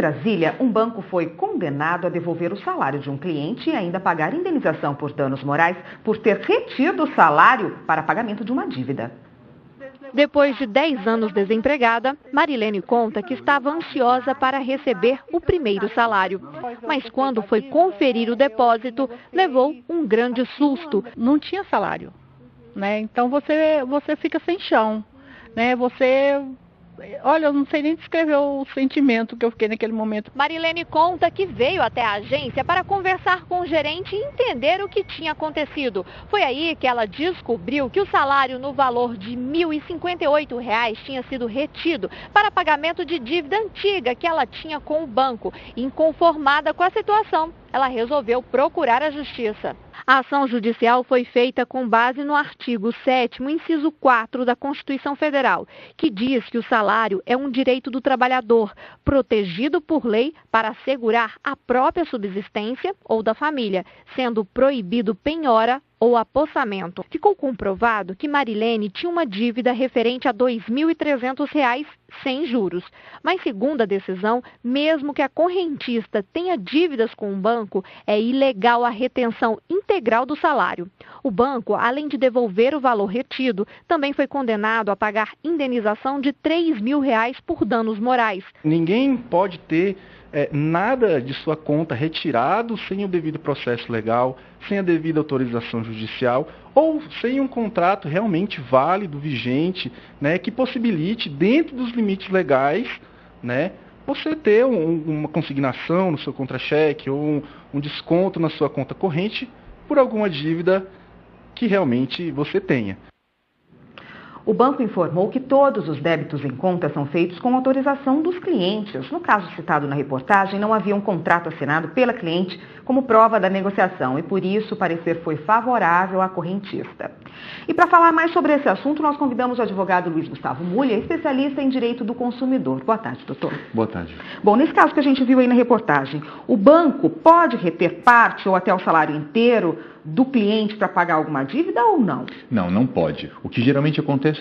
Brasília, um banco foi condenado a devolver o salário de um cliente e ainda pagar indenização por danos morais por ter retido o salário para pagamento de uma dívida. Depois de 10 anos desempregada, Marilene conta que estava ansiosa para receber o primeiro salário. Mas quando foi conferir o depósito, levou um grande susto. Não tinha salário, né? Então você fica sem chão, né? Olha, eu não sei nem descrever o sentimento que eu fiquei naquele momento. Marilene conta que veio até a agência para conversar com o gerente e entender o que tinha acontecido. Foi aí que ela descobriu que o salário no valor de R$ 1.058 tinha sido retido para pagamento de dívida antiga que ela tinha com o banco. Inconformada com a situação, ela resolveu procurar a justiça. A ação judicial foi feita com base no artigo 7º, inciso 4 da Constituição Federal, que diz que o salário é um direito do trabalhador, protegido por lei para assegurar a própria subsistência ou da família, sendo proibido penhora ou apossamento. Ficou comprovado que Marilene tinha uma dívida referente a R$ 2.300 sem juros. Mas, segundo a decisão, mesmo que a correntista tenha dívidas com o banco, é ilegal a retenção integral do salário. O banco, além de devolver o valor retido, também foi condenado a pagar indenização de R$ 3.000 por danos morais. Ninguém pode ter nada de sua conta retirado sem o devido processo legal, sem a devida autorização judicial ou sem um contrato realmente válido, vigente, né, que possibilite, dentro dos limites legais, né, você ter uma consignação no seu contra-cheque ou um desconto na sua conta corrente por alguma dívida que realmente você tenha. O banco informou que todos os débitos em conta são feitos com autorização dos clientes. No caso citado na reportagem, não havia um contrato assinado pela cliente como prova da negociação e, por isso, o parecer foi favorável à correntista. E para falar mais sobre esse assunto, nós convidamos o advogado Luiz Gustavo Mulha, especialista em direito do consumidor. Boa tarde, doutor. Boa tarde. Bom, nesse caso que a gente viu aí na reportagem, o banco pode reter parte ou até o salário inteiro do cliente para pagar alguma dívida ou não? Não, não pode. O que geralmente acontece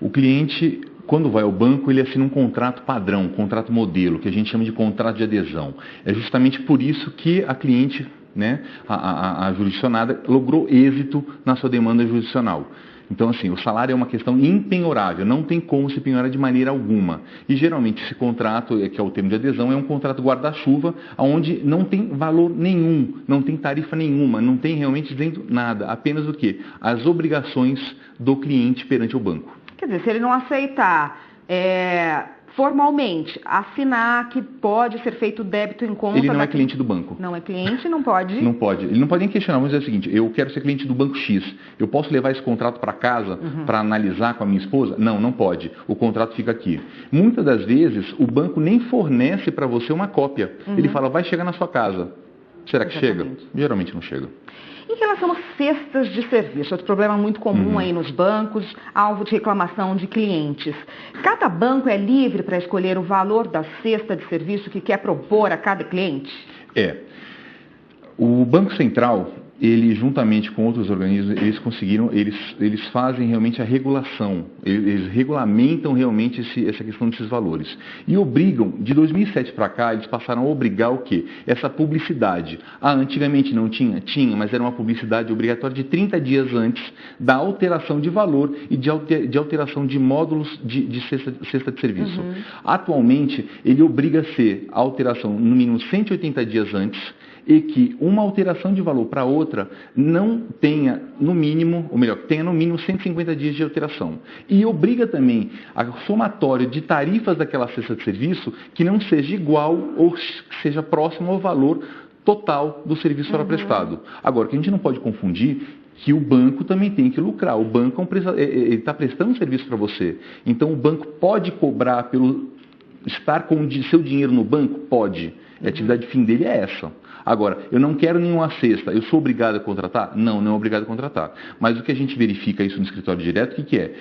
o cliente, quando vai ao banco, ele assina um contrato padrão, um contrato modelo, que a gente chama de contrato de adesão. É justamente por isso que a cliente, né, a jurisdicionada, logrou êxito na sua demanda jurisdicional. Então, assim, o salário é uma questão impenhorável, não tem como se penhorar de maneira alguma. E, geralmente, esse contrato, que é o termo de adesão, é um contrato guarda-chuva, onde não tem valor nenhum, não tem tarifa nenhuma, não tem realmente dentro nada, apenas o quê? As obrigações do cliente perante o banco. Quer dizer, se ele não aceitar formalmente assinar que pode ser feito débito em conta... Ele não é cliente do banco. Não é cliente, não pode... Não pode. Ele não pode nem questionar, vamos dizer o seguinte, eu quero ser cliente do banco X, eu posso levar esse contrato para casa para analisar com a minha esposa? Não, não pode. O contrato fica aqui. Muitas das vezes, o banco nem fornece para você uma cópia. Ele fala, vai chegar na sua casa. Será que chega? Geralmente não chega. Em relação às cestas de serviço, outro problema muito comum aí nos bancos, alvo de reclamação de clientes. Cada banco é livre para escolher o valor da cesta de serviço que quer propor a cada cliente? O Banco Central, ele juntamente com outros organismos, eles fazem realmente a regulação, eles regulamentam realmente essa questão desses valores. E obrigam, de 2007 para cá, eles passaram a obrigar o quê? Essa publicidade. Antigamente não tinha? Tinha, mas era uma publicidade obrigatória de 30 dias antes da alteração de valor e de alteração de módulos de cesta de serviço. Atualmente, ele obriga a ser a alteração no mínimo 180 dias antes, e que uma alteração de valor para outra não tenha no mínimo, ou melhor, tenha no mínimo 150 dias de alteração. E obriga também a somatório de tarifas daquela cesta de serviço que não seja igual ou seja próximo ao valor total do serviço que era prestado. Agora, o que a gente não pode confundir que o banco também tem que lucrar. O banco ele está prestando um serviço para você. Então, o banco pode cobrar pelo estar com o seu dinheiro no banco? Pode. A atividade fim dele é essa. Agora, eu não quero nenhuma cesta, eu sou obrigado a contratar? Não, não é obrigado a contratar. Mas o que a gente verifica isso no escritório direto, o que é?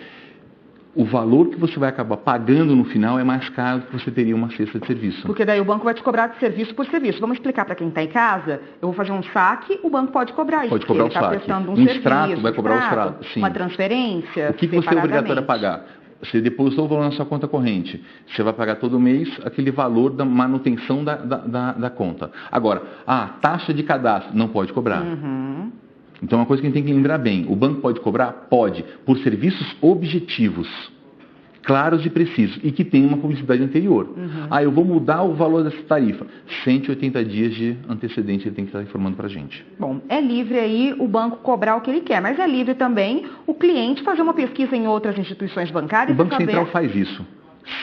O valor que você vai acabar pagando no final é mais caro do que você teria uma cesta de serviço. Porque daí o banco vai te cobrar de serviço por serviço. Vamos explicar para quem está em casa? Eu vou fazer um saque, o banco pode cobrar isso. Pode cobrar o saque. Um serviço, extrato vai cobrar o extrato. Sim. Uma transferência. O que você é obrigatório a pagar? Você depositou o valor na sua conta corrente, você vai pagar todo mês aquele valor da manutenção da conta. Agora, a taxa de cadastro não pode cobrar. Uhum. Então, é uma coisa que a gente tem que lembrar bem. O banco pode cobrar? Pode, por serviços objetivos, claros e precisos, e que tem uma publicidade anterior. Uhum. Eu vou mudar o valor dessa tarifa. 180 dias de antecedente ele tem que estar informando para a gente. Bom, é livre aí o banco cobrar o que ele quer, mas é livre também o cliente fazer uma pesquisa em outras instituições bancárias. O Banco Central faz isso.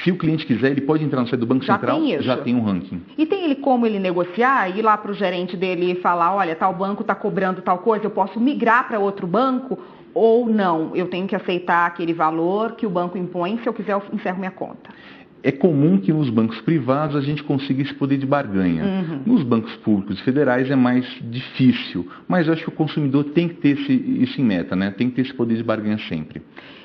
Se o cliente quiser, ele pode entrar no site do Banco Central, já tem um ranking. E tem como ele negociar, ir lá para o gerente dele e falar, olha, tal banco está cobrando tal coisa, eu posso migrar para outro banco? Ou não, eu tenho que aceitar aquele valor que o banco impõe, se eu quiser eu encerro minha conta. É comum que nos bancos privados a gente consiga esse poder de barganha. Uhum. Nos bancos públicos e federais é mais difícil, mas eu acho que o consumidor tem que ter isso em meta, né? Tem que ter esse poder de barganha sempre.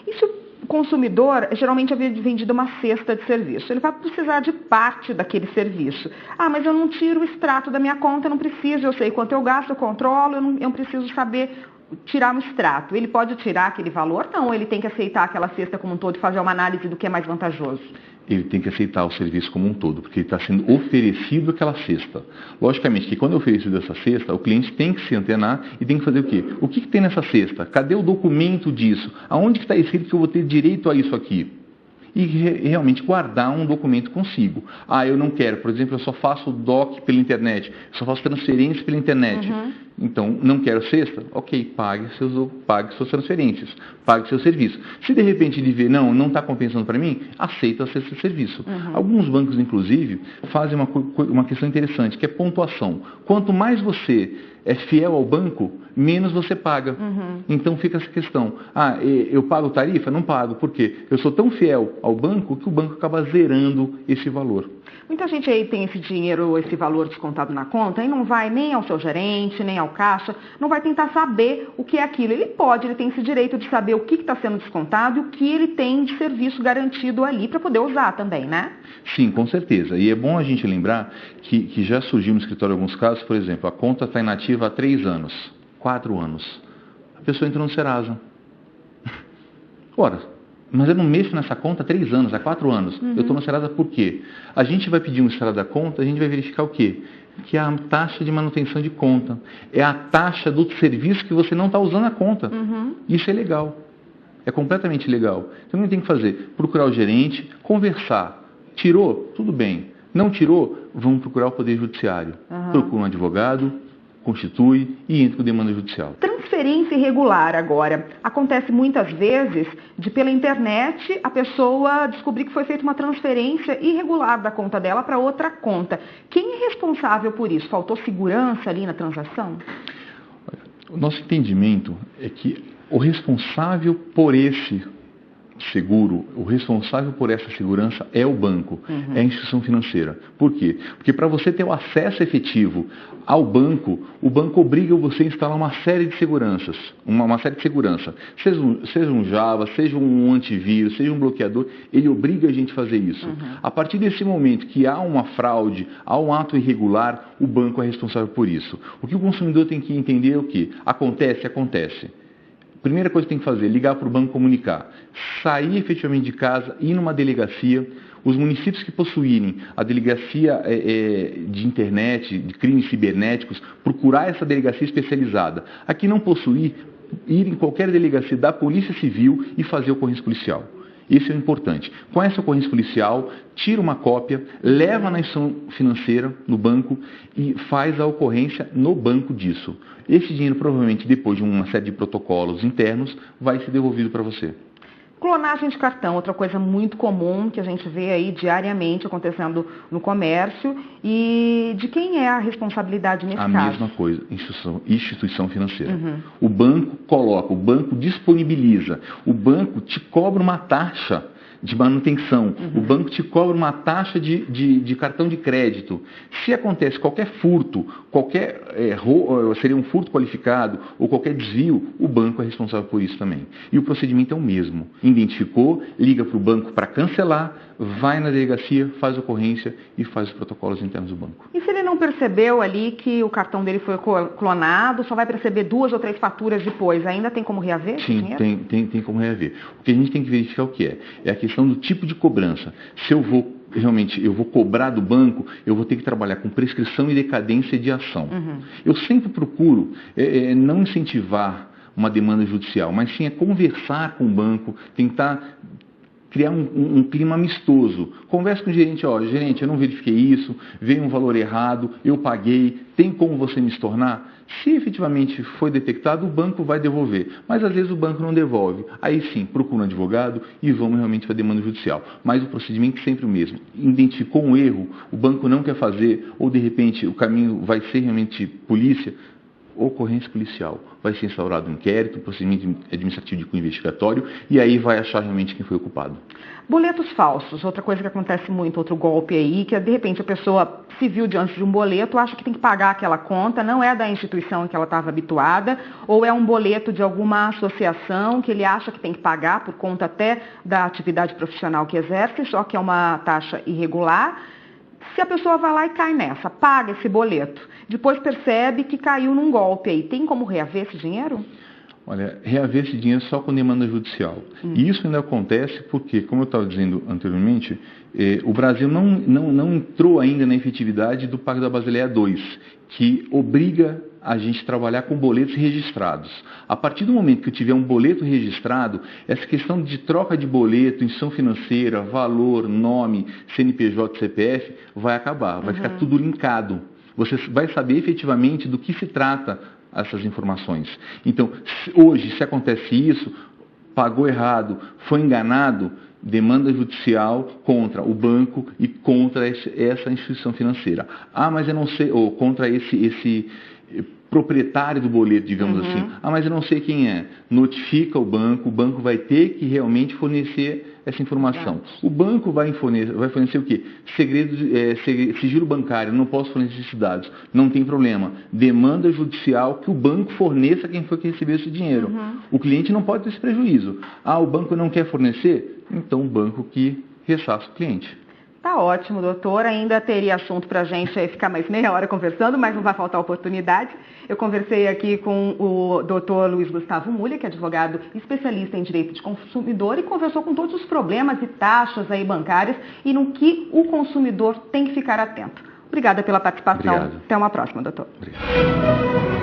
E se o consumidor geralmente havia vendido uma cesta de serviço, ele vai precisar de parte daquele serviço. Mas eu não tiro o extrato da minha conta, eu não preciso, eu sei quanto eu gasto, eu controlo, eu não preciso saber tirar um extrato. Ele pode tirar aquele valor? Não, ele tem que aceitar aquela cesta como um todo e fazer uma análise do que é mais vantajoso. Ele tem que aceitar o serviço como um todo, porque ele está sendo oferecido aquela cesta. Logicamente que quando é oferecido essa cesta, o cliente tem que se antenar e tem que fazer o quê? O que tem nessa cesta? Cadê o documento disso? Aonde está escrito que eu vou ter direito a isso aqui? E realmente guardar um documento consigo. Eu não quero, por exemplo, eu só faço DOC pela internet, só faço transferência pela internet. Uhum. Então, não quero cesta? Ok, pague suas transferências, pague seu serviço. Se de repente ele vê, não está compensando para mim, aceita a cesta de serviço. Uhum. Alguns bancos, inclusive, fazem uma questão interessante, que é pontuação. Quanto mais você é fiel ao banco, menos você paga. Uhum. Então fica essa questão. Eu pago tarifa? Não pago. Por quê? Eu sou tão fiel ao banco que o banco acaba zerando esse valor. Muita gente aí tem esse dinheiro, esse valor descontado na conta e não vai nem ao seu gerente, nem ao caixa, não vai tentar saber o que é aquilo. Ele tem esse direito de saber o que está sendo descontado e o que ele tem de serviço garantido ali para poder usar também, né? Sim, com certeza. E é bom a gente lembrar que já surgiu no escritório alguns casos, por exemplo, a conta está inativa há 3 anos, 4 anos. A pessoa entrou no Serasa. Ora, mas eu não mexo nessa conta há 3 anos, há 4 anos. Uhum. Eu estou no Serasa por quê? A gente vai pedir um extrato da conta, a gente vai verificar o quê? Que é a taxa de manutenção de conta. É a taxa do serviço que você não está usando a conta. Uhum. Isso é legal. É completamente legal. Então, o que tem que fazer? Procurar o gerente, conversar. Tirou? Tudo bem. Não tirou? Vamos procurar o Poder Judiciário. Uhum. Procura um advogado, constitui e entra com demanda judicial. Transferência irregular agora. Acontece muitas vezes de pela internet a pessoa descobrir que foi feita uma transferência irregular da conta dela para outra conta. Quem é responsável por isso? Faltou segurança ali na transação? O nosso entendimento é que o responsável por esse seguro, o responsável por essa segurança é o banco, é a instituição financeira. Por quê? Porque para você ter o acesso efetivo ao banco, o banco obriga você a instalar uma série de seguranças, uma série de segurança. Seja um Java, seja um antivírus, seja um bloqueador, ele obriga a gente a fazer isso. A partir desse momento que há uma fraude, há um ato irregular, o banco é responsável por isso. O que o consumidor tem que entender é o que? Acontece. Primeira coisa que tem que fazer, ligar para o banco comunicar. Sair efetivamente de casa, ir numa delegacia. Os municípios que possuírem a delegacia de internet, de crimes cibernéticos, procurar essa delegacia especializada. Aqui não possuir, ir em qualquer delegacia da Polícia Civil e fazer ocorrência policial. Isso é importante. Com essa ocorrência policial, tira uma cópia, leva na instituição financeira, no banco, e faz a ocorrência no banco disso. Esse dinheiro, provavelmente, depois de uma série de protocolos internos, vai ser devolvido para você. Clonagem de cartão, outra coisa muito comum que a gente vê aí diariamente acontecendo no comércio. E de quem é a responsabilidade nesse caso? A mesma coisa, instituição financeira. O banco coloca, o banco disponibiliza, o banco te cobra uma taxa de manutenção, o banco te cobra uma taxa de cartão de crédito. Se acontece qualquer furto, seria um furto qualificado ou qualquer desvio, o banco é responsável por isso também. E o procedimento é o mesmo. Identificou, liga para o banco para cancelar, vai na delegacia, faz ocorrência e faz os protocolos internos do banco. E se ele não percebeu ali que o cartão dele foi clonado, só vai perceber 2 ou 3 faturas depois, ainda tem como reaver esse dinheiro? Sim, tem como reaver. O que a gente tem que verificar é a questão do tipo de cobrança. Se eu vou realmente eu vou cobrar do banco, eu vou ter que trabalhar com prescrição e decadência de ação. Eu sempre procuro não incentivar uma demanda judicial, mas sim conversar com o banco, tentar criar um clima amistoso. Converse com o gerente, gerente, eu não verifiquei isso, veio um valor errado, eu paguei, tem como você me estornar? Se efetivamente foi detectado, o banco vai devolver, mas às vezes o banco não devolve. Aí sim, procura um advogado e vamos realmente para a demanda judicial. Mas o procedimento é sempre o mesmo. Identificou um erro, o banco não quer fazer, ou de repente o caminho vai ser realmente polícia, ocorrência policial. Vai ser instaurado um inquérito, procedimento administrativo de cunho investigatório, e aí vai achar realmente quem foi o culpado. Boletos falsos, outra coisa que acontece muito, outro golpe aí, que é de repente a pessoa se viu diante de um boleto, acha que tem que pagar aquela conta, não é da instituição em que ela estava habituada, ou é um boleto de alguma associação que ele acha que tem que pagar por conta até da atividade profissional que exerce, só que é uma taxa irregular. Se a pessoa vai lá e cai nessa, paga esse boleto, depois percebe que caiu num golpe aí, tem como reaver esse dinheiro? Olha, reaver esse dinheiro só com demanda judicial. E isso ainda acontece porque, como eu estava dizendo anteriormente, o Brasil não entrou ainda na efetividade do Pacto da Basileia II, que obriga a gente a trabalhar com boletos registrados. A partir do momento que eu tiver um boleto registrado, essa questão de troca de boleto, instituição financeira, valor, nome, CNPJ, CPF, vai acabar, vai ficar tudo linkado. Você vai saber efetivamente do que se trata essas informações. Então, hoje, se acontece isso, pagou errado, foi enganado, demanda judicial contra o banco e contra essa instituição financeira. Mas eu não sei, ou contra esse proprietário do boleto, digamos assim. Mas eu não sei quem é. Notifica o banco vai ter que realmente fornecer essa informação. O banco vai fornecer o quê? Sigilo bancário, não posso fornecer esses dados. Não tem problema. Demanda judicial que o banco forneça quem foi que recebeu esse dinheiro. O cliente não pode ter esse prejuízo. O banco não quer fornecer? Então o banco que ressaça o cliente. Tá ótimo, doutor. Ainda teria assunto para a gente ficar mais meia hora conversando, mas não vai faltar oportunidade. Eu conversei aqui com o doutor Luiz Gustavo Mulha, que é advogado especialista em direito de consumidor, e conversou com todos os problemas e taxas aí bancárias e no que o consumidor tem que ficar atento. Obrigada pela participação. Obrigado. Até uma próxima, doutor. Obrigado.